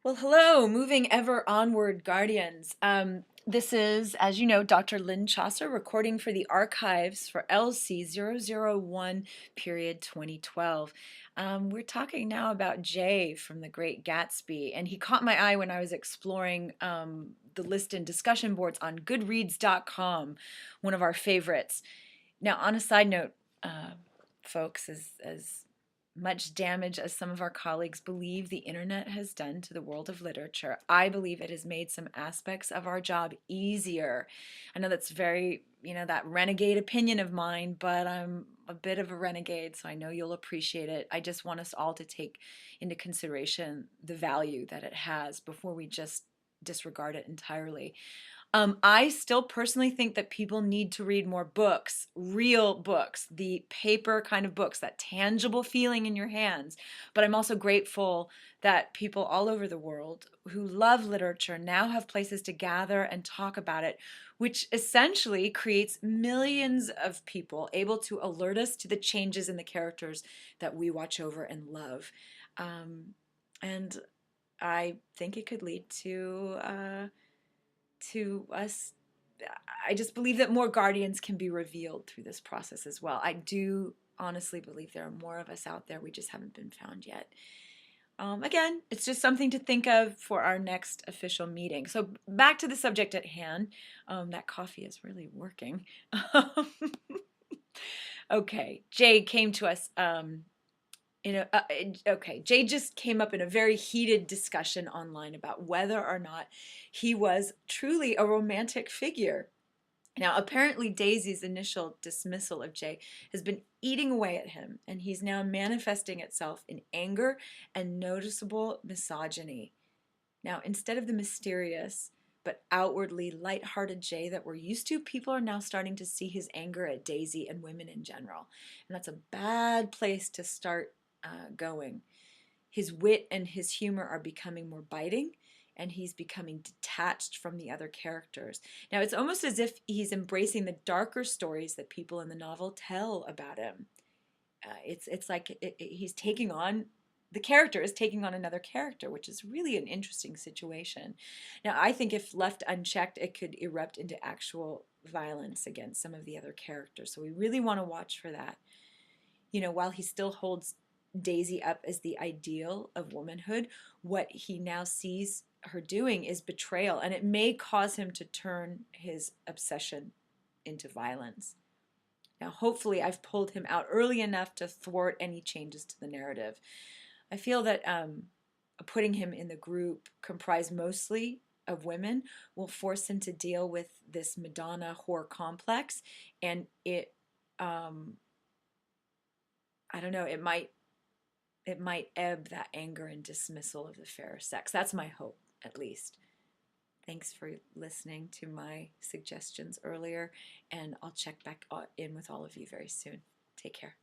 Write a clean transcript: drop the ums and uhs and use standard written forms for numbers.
Well, hello, moving ever onward, Guardians. This is, as you know, Dr. Lynn Chaucer recording for the archives for LC001 period 2012. We're talking now about Jay from The Great Gatsby, and he caught my eye when I was exploring the list and discussion boards on Goodreads.com, one of our favorites. Now, on a side note, folks, as much damage as some of our colleagues believe the internet has done to the world of literature, I believe it has made some aspects of our job easier. I know that's very, that renegade opinion of mine, but I'm a bit of a renegade, so I know you'll appreciate it. I just want us all to take into consideration the value that it has before we just disregard it entirely. I still personally think that people need to read more books, real books, the paper kind of books, that tangible feeling in your hands. But I'm also grateful that people all over the world who love literature now have places to gather and talk about it, which essentially creates millions of people able to alert us to the changes in the characters that we watch over and love. And I think it could lead to us. I just believe that more guardians can be revealed through this process as well. I do honestly believe there are more of us out there. We just haven't been found yet. Again, it's just something to think of for our next official meeting. So back to the subject at hand. That coffee is really working. Okay, Jay came to us okay, Jay just came up in a very heated discussion online about whether or not he was truly a romantic figure. Now, apparently, Daisy's initial dismissal of Jay has been eating away at him, and he's now manifesting itself in anger and noticeable misogyny. Now, instead of the mysterious but outwardly light-hearted Jay that we're used to, people are now starting to see his anger at Daisy and women in general. And that's a bad place to start going. His wit and his humor are becoming more biting, and he's becoming detached from the other characters. Now, it's almost as if he's embracing the darker stories that people in the novel tell about him. It's like he's taking on, the character is taking on another character, which is really an interesting situation. Now, I think if left unchecked, it could erupt into actual violence against some of the other characters. So we really want to watch for that. While he still holds Daisy up as the ideal of womanhood, what he now sees her doing is betrayal, and it may cause him to turn his obsession into violence. Now, hopefully, I've pulled him out early enough to thwart any changes to the narrative. I feel that putting him in the group comprised mostly of women will force him to deal with this Madonna whore complex, and I don't know, it might ebb that anger and dismissal of the fairer sex. That's my hope, at least. Thanks for listening to my suggestions earlier, and I'll check back in with all of you very soon. Take care.